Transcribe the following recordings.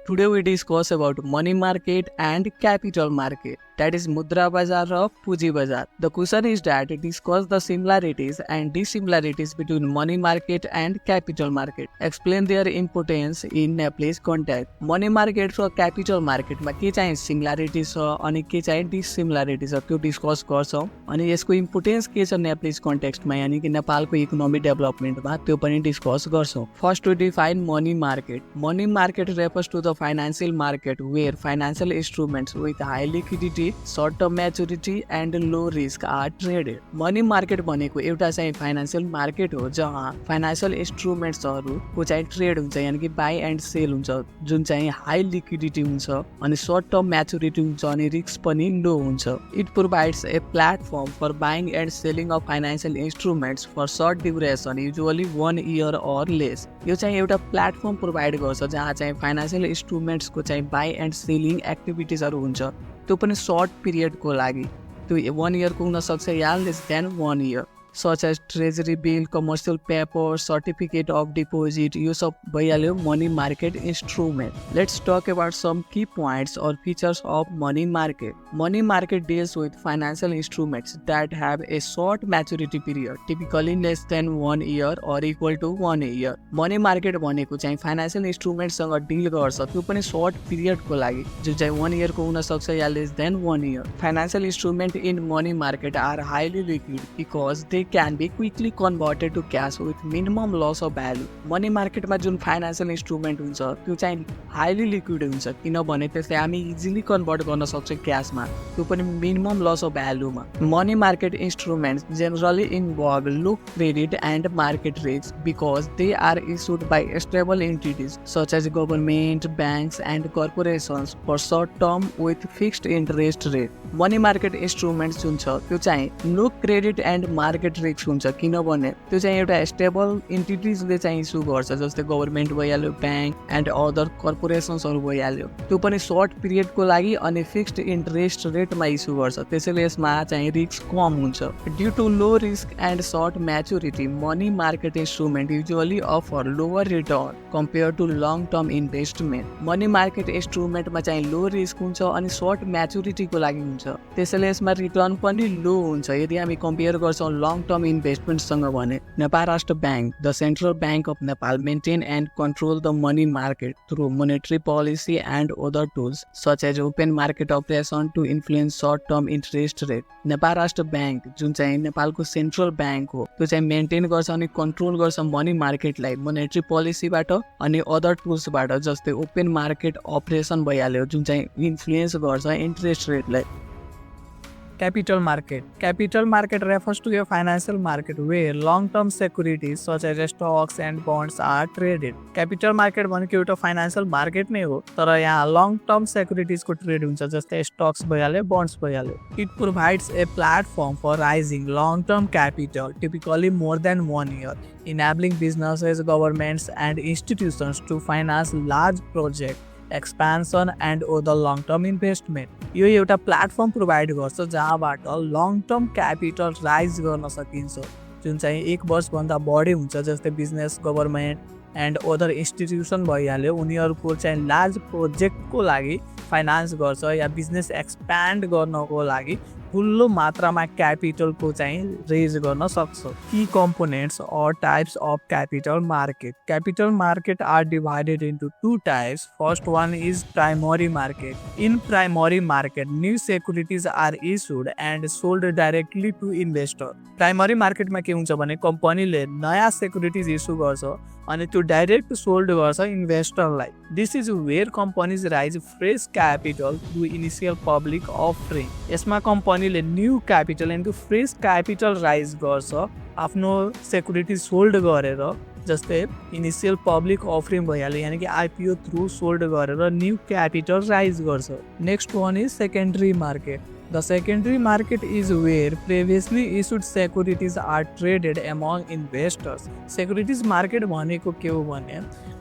Today we discuss about money market and capital market, that is Mudra Bazar or Puji Bazar. The question is that discuss the similarities and dissimilarities between money market and capital market. Explain their importance in Nepalese context. Money market र capital market मा के चाहिँ similarities छ अनि के चाहिँ dissimilarities छ त्यो डिस्कस गर्छौं अनि यसको इम्पोर्टेन्स के छ नेपालीज कन्टेक्स्टमा यानी कि नेपालको इकोनोमिक डेभलपमेन्टमा त्यो पनि डिस्कस गर्छौं. First to define money market. Money market refers to the financial market where financial instruments with high liquidity, short-term maturity and low risk are traded. Money market भनेको एउटा चाहिँ फाइनान्शियल मार्केट हो जहाँ financial इन्स्ट्रुमेन्ट्सहरुको चाहिँ trade हुन्छ यानी कि by and sale हुन्छ जुन चाहिँ हाई लिक्विडिटी हुन्छ अनि शॉर्ट टर्म म्याचुरिटी हुन्छ अनि रिस्क पनि लो हुन्छ. It provides a platform for buying and selling of financial instruments for short duration usually 1 year or less. यो चाहिँ एउटा प्लेटफर्म प्रोवाइड गर्छ जहाँ चाहिँ फाइनान्शियल इन्स्ट्रुमेन्ट्सको चाहिँ बाई एन्ड सेलिङ एक्टिभिटिजहरु हुन्छ त्यो पनि सर्ट पिरियडको लागि त्यो 1 year को हुन सक्छ या less than 1 year such as treasury bill, commercial paper, certificate of deposit. यो सब भइहाल्यो money market instrument. Let's talk about some key points or features of money market. Money market deals with financial instruments that have a short maturity period, typically less than 1 year or equal to 1 year. Money market भनेको चाहिँ financial इन्स्ट्रुमेन्टसँग deal गर्छ त्यो पनि short पिरियडको लागि जुन चाहिँ 1 year को हुन सक्छ या less than 1 year. Financial instruments in money market are highly liquid because they can be quickly converted to cash with minimum loss of value. Money market मा जुन फाइनान्शियल इन्स्ट्रुमेन्ट हुन्छ त्यो चाहिँ हाईली लिक्विड हुन्छ किनभने त्यसले हामी इजिली कन्भर्ट गर्न सक्छ क्याशमा त्यो पनि मिनिमम लस अफ भ्यालुमा. Money market instruments generally involve low credit and market risk because they are issued by stable entities such as government, banks and corporations for short term with fixed interest rate. Money market instruments जुन छ त्यो चाहिँ low credit and market risk हुन्छ किनभने त्यो चाहिँ एउटा stable एन्टिटीजले चाहिँ इस्यु गर्छ जस्तै गभर्नमेन्ट भइहाल्यो, ब्याङ्क एन्ड अदर कर्पोरेसन्सहरु भइहाल्यो त्यो पनि सर्ट पिरियडको लागि अनि फिक्स्ड इन्ट्रेस्ट रेटमा इस्यु गर्छ त्यसैले यसमा चाहिँ रिस्क कम हुन्छ. Due to low risk and short maturity money market instrument usually offer lower return compare to long term investment. Money market इन्स्ट्रुमेन्टमा चाहिँ लो रिस्क हुन्छ अनि सर्ट म्याचुरिटीको लागि हुन्छ त्यसैले यसमा रिटर्न पनि लो हुन्छ यदि हामी कम्पेयर गर्छौं लङ टर्म इन्भेस्टमेन्टसँग भने. Nepal Rastra bank the central bank of Nepal maintain and control the money market through monetary policy and other tools such as open market operation to influence short term interest rate. Nepal Rastra bank जुन चाहिँ नेपालको central bank हो त्यो चाहिँ maintain गर्छ अनि control गर्छ money मार्केटलाई monetary पोलिसीबाट अनि अदर टुल्सबाट जस्तै ओपन मार्केट अपरेसन भइहाल्यो जुन चाहिँ इन्फ्लुएन्स गर्छ interest रेटलाई. Capital market. Capital market refers to a financial market where long-term securities such as stocks and bonds are traded. Capital market भनेको एउटा फाइनान्शियल मार्केट नै हो तर यहाँ long term securities को ट्रेड हुन्छ जस्तै stocks भइहाल्यो, bonds भइहाल्यो. It provides a platform for raising long-term capital, typically more than 1 year, enabling businesses, governments and institutions to finance large projects, expansion and other long term investment. यो एउटा platform provide गर्छ जहाँबाट long term capital rise गर्न सकिन्छ जुन चाहिँ 1 वर्षभन्दा बढी हुन्छ जस्तै business, government and other institution भइहाल्यो उनीहरूको चाहिँ लार्ज प्रोजेक्टको लागि फाइनान्स गर्छ या बिजनेस एक्सप्यान्ड गर्नको लागि ठुलो मात्रामा क्यापिटलको चाहिँ रेज गर्न सक्छ. की कम्पोनेन्ट्स और types of capital market. Capital market are divided into 2 types. First one is primary market. In primary market new securities are issued and sold directly to investor. Primary मार्केटमा के हुन्छ भने कम्पनीले नयाँ securities issue गर्छ अनि त्यो डाइरेक्ट सोल्ड गर्छ इन्भेस्टरलाई. This is where companies raise fresh capital through initial public offering. यसमा कम्पनीले new capital into fresh capital raise गर्छ आफ्नो सेक्युरिटी सोल्ड गरेर जस्तै इनिसियल पब्लिक अफरिङ भइहाल्यो यानी कि आइपिओ थ्रु सोल्ड गरेर न्यू क्यापिटल राइज गर्छ. Next one is secondary market. The secondary market is where previously issued securities are traded among investors. Securities market भनेको के हो भने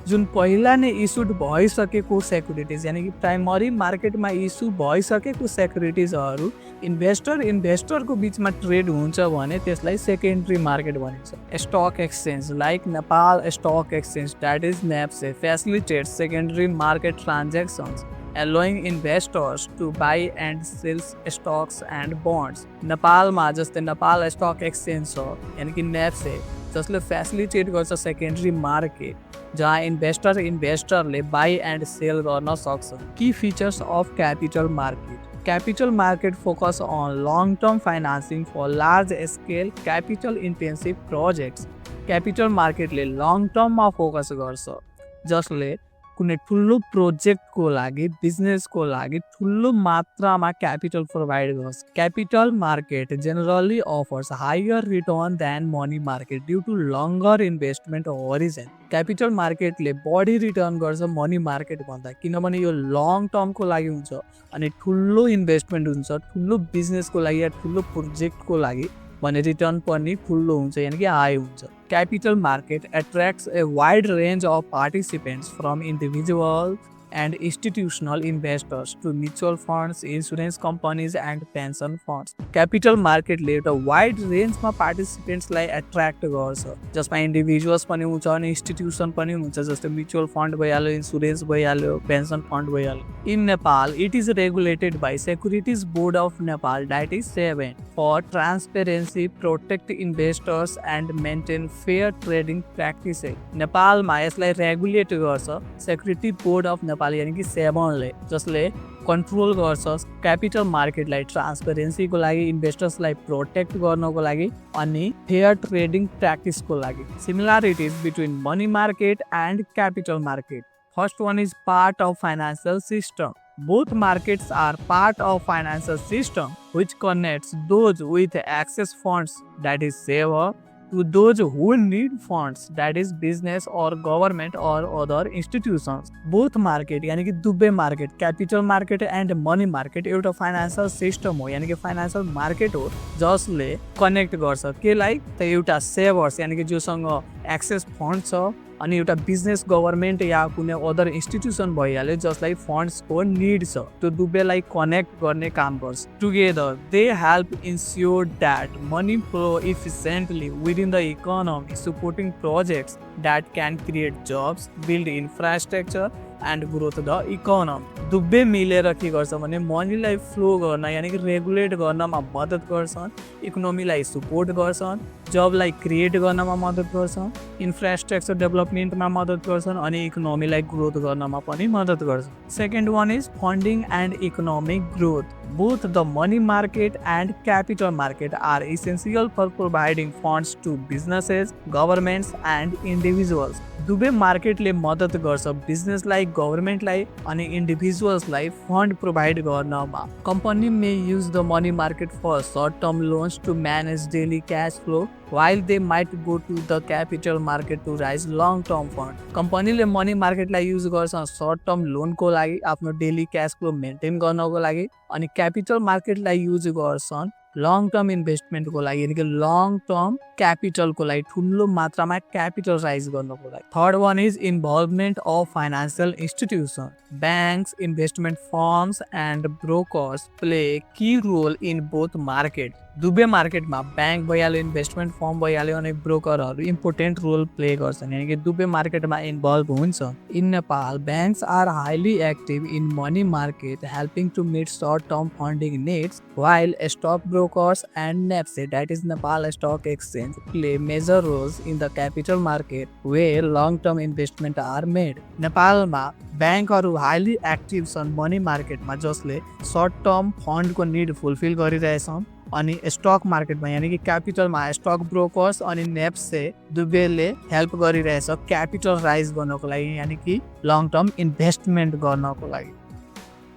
जुन पहिला नै इस्युड भइसकेको सेक्युरिटिज यानि कि प्राइमरी मार्केटमा इस्यु भइसकेको सेक्युरिटिजहरू इन्भेस्टरको बिचमा ट्रेड हुन्छ भने त्यसलाई सेकेन्डरी मार्केट भनिन्छ। Stock exchange like Nepal stock exchange that is NEPSE facilitate secondary market transactions allowing investors to buy and sell stocks and bonds। नेपालमा जस्तै नेपाल स्टक एक्सचेन्ज छ यानि कि नेप्से जसले फेसिलिटेट गर्छ सेकेन्डरी मार्केट जहाँ इन्भेस्टरले बाई एन्ड सेल गर्न सक्छ। Key features of capital market. Capital market focus on long-term financing for large-scale capital-intensive projects। Capital marketले long termमा फोकस गर्छ जसले कुनै ठुलो प्रोजेक्टको लागि बिजनेसको लागि ठुलो मात्रामा क्यापिटल प्रोभाइड गर्छ। Capital market generally offers higher return than money market due to longer investment horizon. Capital मार्केटले बढी रिटर्न गर्छ मनी मार्केट भन्दा किनभने यो लङ टर्मको लागि हुन्छ अनि ठुलो इन्भेस्टमेन्ट हुन्छ ठुलो बिजनेसको लागि या ठुलो प्रोजेक्टको लागि भने रिटर्न पनि ठुलो हुन्छ यानि कि हाई हुन्छ। Capital market attracts a wide range of participants from individual and institutional investors to mutual funds, insurance companies and pension funds। Capital market ले एउटा वाइड रेन्जमा पार्टिसिपेन्ट्सलाई एट्र्याक्ट गर्छ जसमा इन्डिभिजुअल्स पनि हुन्छ अनि इन्स्टिट्युसन पनि हुन्छ जस्तै म्युचुअल फन्ड भइहाल्यो इन्सुरेन्स भइहाल्यो पेन्सन फन्ड भइहाल्यो। In Nepal it is regulated by securities board of Nepal that is 7 for transparency protect investors and maintain fair trading practices. नेपालमा यसलाई रेगुलेट गर्छ सेक्युरिटी बोर्ड अफ नेपाल यानि कि 7ले जसले कन्ट्रोल गर्छ क्यापिटल मार्केटलाई ट्रान्सपेरेन्सीको लागि इन्भेस्टर्सलाई प्रोटेक्ट गर्नको लागि अनि फेयर ट्रेडिङ प्र्याक्टिसको लागि। Similarities between money market and capital market. First one is part of financial system. Both markets are part of financial system which connects those with access funds that is saver to those who need funds that is business or government or other institutions। Both market यानी कि दुवै market capital market and money market एउटा financial system हो यानी कि financial market हो जसले connect गर्छ केलाई त एउटा सेभर्स यानी कि जोसँग एक्सेस फन्ड छ अनि एउटा बिजनेस गभर्मेन्ट या कुनै अदर इन्स्टिट्युसन भइहाल्यो जसलाई फन्ड्सको निड छ त्यो दुवैलाई कनेक्ट गर्ने काम गर्छ। Together they help ensure that money flow efficiently within the economy supporting projects that can create jobs build infrastructure and growth the economy. दुवै मिलेर के गर्छ भने मनीलाई फ्लो गर्न यानि कि रेगुलेट गर्नमा मद्दत गर्छन् इकोनोमीलाई सपोर्ट गर्छन् जबलाई क्रिएट गर्नमा मद्दत गर्छन् इन्फ्रास्ट्रक्चर डेभलपमेन्टमा मद्दत गर्छन् अनि इकोनोमीलाई ग्रोथ गर्नमा पनि मद्दत गर्छन्। Second one is funding and economic growth. Both the money market and capital market are essential for providing funds to businesses, governments and individuals। दुवै मार्केटले मद्दत गर्छ बिजनेसलाई गभर्मेन्टलाई अनि इन्डिभिजुअल्सलाई फन्ड प्रोभाइड गर्नमा। Company may use the money market for short term loans to manage daily cash flow while they might go to the capital market to raise long term fund। कम्पनीले मनी मार्केटलाई युज गर्छ short term लोनको लागि आफ्नो daily cash flow maintain गर्नको लागि अनि capital मार्केटलाई use गर्छन् long term इन्भेस्टमेन्टको लागि यानि कि लङ टर्म क्यापिटलको लागि ठुलो मात्रामा क्यापिटल राइज गर्नको लागि। Third one is involvement of financial institution. Banks investment firms and brokers play key role in both market. दुवै मार्केटमा ब्याङ्क भइहाल्यो इन्भेस्टमेन्ट फर्म भइहाल्यो अनि ब्रोकरहरू इम्पोर्टेन्ट रोल प्ले गर्छन् यानि कि दुवै मार्केटमा इन्भल्भ हुन्छ। In Nepal banks are highly active in money market helping to meet short term funding needs while stock brokers and NEPSE that is Nepal Stock Exchange play major roles in the capital market where long-term investment are made। नेपालमा ब्याङ्कहरू highly active छन् money मार्केटमा जसले short term फन्डको need fulfil गरिरहेछन् अनि stock मार्केटमा यानि कि क्यापिटलमा स्टक ब्रोकर्स अनि नेप्से दुवैले हेल्प गरिरहेछ क्यापिटल राइज गर्नको लागि यानि कि लङ टर्म इन्भेस्टमेन्ट गर्नको लागि।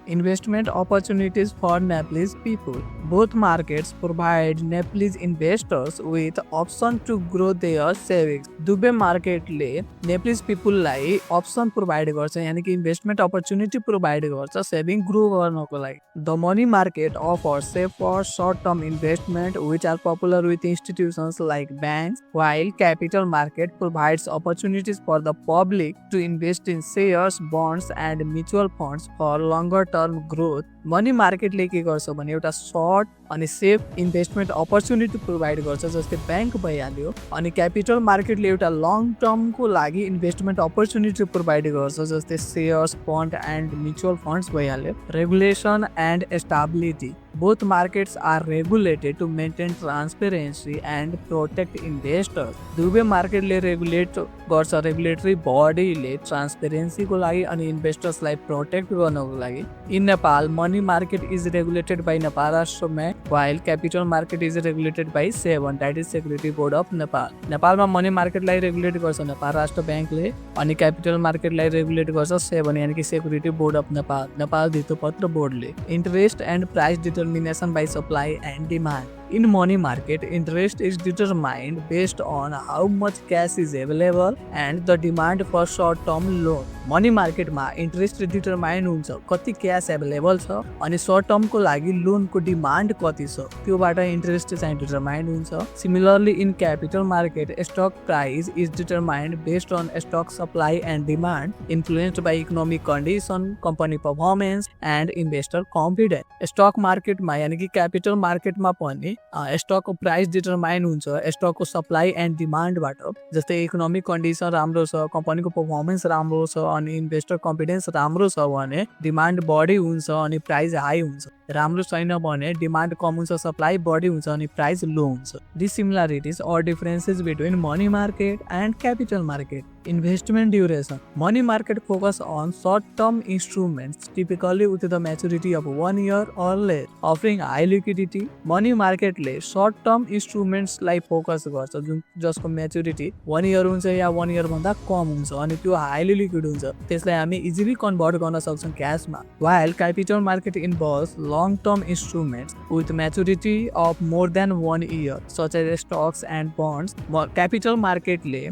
Investment opportunities for Nepalese people. Both markets provide Nepalese investors with option to grow their savings. दुवै मार्केटले नेप्लिज पिपुललाई अप्सन प्रोभाइड गर्छ, यानी कि इन्भेस्टमेन्ट अपर्च्युनिटी प्रोभाइड गर्छ सेभिङ ग्रो गर्नको लागि। The money market offers safer short-term investment which are popular with institutions like banks, while capital market provides opportunities for the public to invest in shares, bonds and mutual funds for longer term growth. Money मार्केटले के गर्छ भने एउटा short अनि safe investment opportunity provide गर्छ, जस्तै bank भइहाल्यो। अनि क्यापिटल मार्केटले एउटा लङ टर्मको लागि इन्भेस्टमेन्ट अपर्च्युनिटी प्रोभाइड गर्छ, जस्तै shares, fund and mutual funds भइहाल्यो। Regulation and stability. Both markets are regulated to maintain transparency and protect investors. दुवै मार्केटले रेगुलेट गर्छ, रेगुलेटरी बडीले ट्रान्सपेरेन्सीको लागि अनि इन्भेस्टर्सलाई प्रोटेक्ट गर्नको लागि। In Nepal money market is regulated by Nepal Rastra bank, while capital market is regulated by SEBI, that is Security Board of Nepal. नेपालमा money मार्केटलाई रेगुलेट गर्छ नेपाल राष्ट्र ब्याङ्कले अनि क्यापिटल मार्केटलाई रेगुलेट गर्छ SEBI यानी कि security board of Nepal, Nepal Dhitopatra बोर्डले। Interest and price determination by supply and demand. In money market, interest is determined based on how much cash is available and the demand for short-term loan. Money मार्केटमा interest determine हुन्छ कति cash available छ अनि short टर्मको लागि लोनको demand कति छ, त्योबाट इन्ट्रेस्ट चाहिँ डिटरमाइन हुन्छ। Similarly in capital market, stock price is determined based on stock supply and demand influenced by economic condition, company performance and investor confidence. Stock मार्केटमा यानी कि क्यापिटल मार्केटमा पनि स्टकको प्राइस डिटरमाइन हुन्छ स्टकको सप्लाई एन्ड डिमान्डबाट, जस्तै इकोनोमिक कन्डिसन राम्रो छ, कम्पनीको पर्फर्मेन्स राम्रो छ अनि इन्भेस्टर कन्फिडेन्स राम्रो छ भने डिमान्ड बढी हुन्छ अनि प्राइस हाई हुन्छ। राम्रो छैन भने डिमान्ड कम हुन्छ, सप्लाई बढी हुन्छ अनि प्राइस लो हुन्छ। डिसिमिलरिटिज और differences between money market and capital market. Investment duration. Money market focus on short-term instruments, typically with the maturity of 1 year or less, offering high liquidity. Money market ले short-term instruments लाई focus गर्छ, जुन जसको maturity 1 year हुन्छ या 1 year भन्दा कम हुन्छ अनि त्यो highly liquid हुन्छ, त्यसलाई हामी easily convert गर्न सक्छौँ क्याशमा। While capital market involves long-term instruments with maturity of more than 1 year, such as stocks and bonds. Capital market ले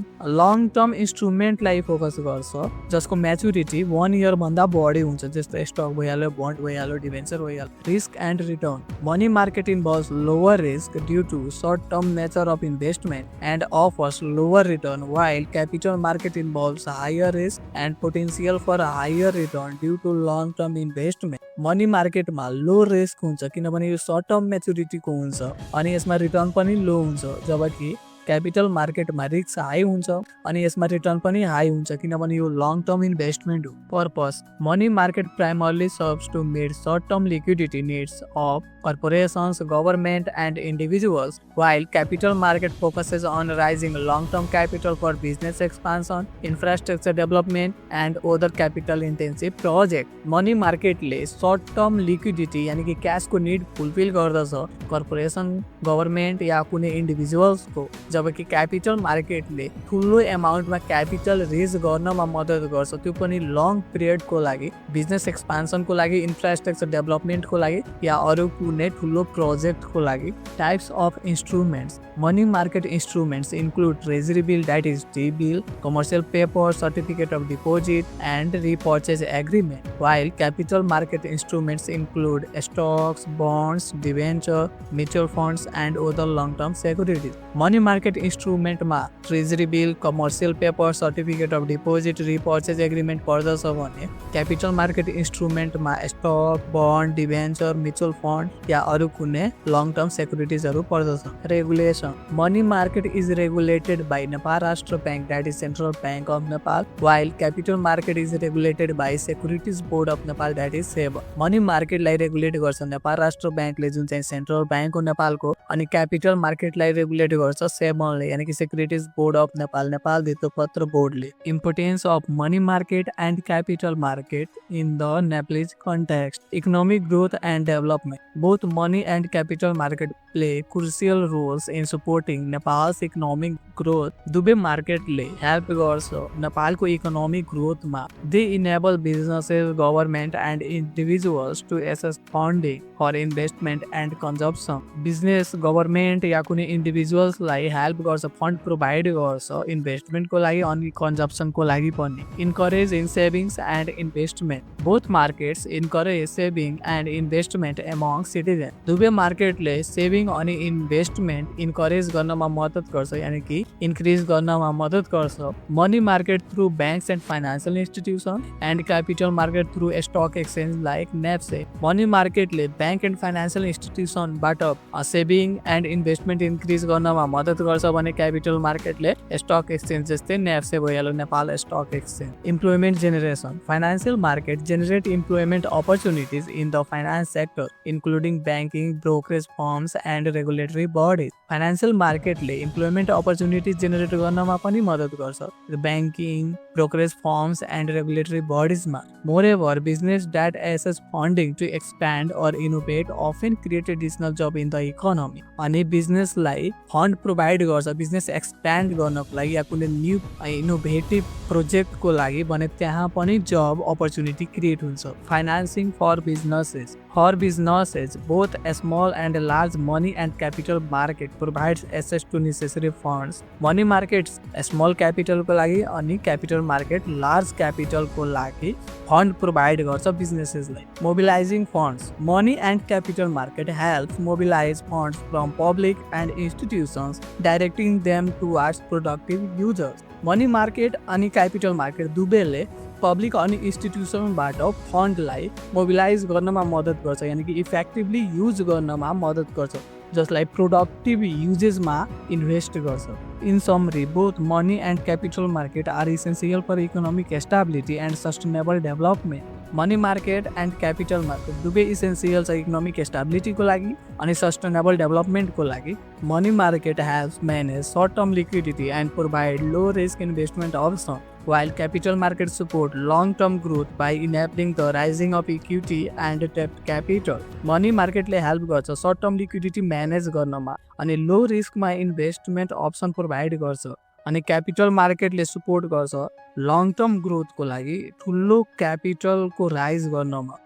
long-term इन्स्ट्रुमेन्टलाई फोकस गर्छ जसको म्याचुरिटी 1 year भन्दा बढी हुन्छ, जस्तै स्टक भइहाल्यो, बन्ड भइहाल्यो, डिभेन्चर भइहाल्यो। Risk and return. Money market involves lower risk due to short term nature of investment and offers lower return, while capital market involves higher risk and potential for higher return due to long term investment. Money मार्केटमा low risk हुन्छ किनभने यो short term म्याचुरिटीको हुन्छ अनि यसमा return पनि low हुन्छ, जबकि क्यापिटल मार्केटमा रिस्क हाई हुन्छ अनि यसमा रिटर्न पनि हाई हुन्छ किनभने यो लङ टर्म इन्भेस्टमेन्ट हो। Purpose. Money market primarily serves to meet short term liquidity needs of corporations, government and individuals, while capital market focuses on raising long-term capital for business expansion, infrastructure development and other capital intensive project. Money market ले short-term liquidity यानी कि cash को need fulfill गर्दछ corporation, government या कुनै individuals को, जबकि capital market ले ठुलो amount मा capital raise गर्नमा मद्दत गर्छ, त्यो पनि long period को लागि, business expansion को लागि, infrastructure development को लागि या अरू ठुलो प्रोजेक्ट को लागि। Types of instruments. Money market instruments include treasury bill, that is T bill, commercial paper, certificate of deposit and repurchase agreement, while capital market instruments include stocks, bonds, debenture, mutual funds and other long-term securities. Money market instrument मा treasury bill, commercial paper, certificate of deposit, repurchase agreement पर्दछ भने capital market instrument मा stock, bond, debenture, mutual fund या अरू कुनै long term सेक्युरिटिजहरू पर्दछ। Regulation. Money market is regulated by Nepal Rastra bank, that is central bank of Nepal, while capital market is regulated by Securities Board of Nepal, that is SEBI. Money मार्केटलाई regulate गर्छ नेपाल राष्ट्र ब्याङ्कले जुन चाहिँ सेन्ट्रल ब्याङ्क हो नेपालको, अनि क्यापिटल मार्केटलाई रेगुलेट गर्छ SEBI सेबनले यानी कि securities board of Nepal Nepal Dhitopatra बोर्डले importance of money market and capital market in the Nepalese context economic growth and development both money and capital market play crucial roles in supporting Nepal's economic growth दुवै मार्केटले help गर्छ नेपालको economic ग्रोथमा they enable businesses government and individuals to access funding for investment and consumption business government या कुनै इन्डिभिजुअल्सलाई help गर्छ fund provide गर्छ इन्भेस्टमेन्टको लागि अनि कन्जम्पसनको लागि पनि encourage in savings and investment both markets encourage saving and investment among citizen दुवै मार्केटले सेभिङ अनि इन्भेस्टमेन्ट इन्करेज गर्नमा मद्दत गर्छ यानि कि इन्क्रिज गर्नमा मद्दत गर्छ money market through banks and financial institution and capital market through stock exchange like NEPSE money मार्केटले ब्याङ्क एन्ड फाइनेन्सियल इन्स्टिट्युसनबाट सेभिङ एन्ड इन्भेस्टमेन्ट इन्क्रिज गर्नमा मद्दत गर्छ भने क्यापिटल मार्केटले स्टक एक्सचेन्ज जस्तै नेप्से भइहाल्यो Nepal stock exchange employment generation financial market generate employment opportunities in the finance sector including banking brokerage firms and regulatory bodies financial मार्केटले employment opportunities generate गर्नमा पनि मद्दत गर्छ banking brokerage firms and regulatory बडिजमा moreover business that access funding to expand or innovate often create additional job in the economy अनि बिजनेसलाई fund provide गर्छ business expand गर्नको लागि या कुनै न्यू इनोभेटिभ प्रोजेक्टको लागि भने त्यहाँ पनि जब अपर्च्युनिटी क्रिएट हुन्छ financing for businesses both small and large money and capital market provides access to necessary funds money market small क्यापिटलको लागि अनि क्यापिटल मार्केट लार्ज क्यापिटलको लागि फन्ड प्रोभाइड गर्छ बिजनेसेसलाई mobilising funds money and capital market helps mobilise funds from public and institutions directing them towards productive users money market अनि capital market दुवैले public अनि इन्स्टिट्युसनबाट फन्डलाई मोबिलाइज गर्नमा मद्दत गर्छ यानि कि इफेक्टिभली युज गर्नमा मद्दत गर्छ जसलाई प्रोडक्टिभ युजेसमा इन्भेस्ट गर्छ in summary both money and capital market are essential for economic stability and sustainable development money market and capital market दुवै इसेन्सियल छ इकोनोमिक स्टेबिलिटीको लागि अनि सस्टेनेबल डेभलपमेन्टको लागि money market helps manage short term liquidity and provide low risk investment option while capital markets support long-term growth by enabling the rising of equity and debt capital. Money market ले help गर्छ short term liquidity manage गर्नमा अनि low risk मा investment option provide गर्छ अनि capital market ले support गर्छ long term growth को लागि ठुलो capital को rise गर्नमा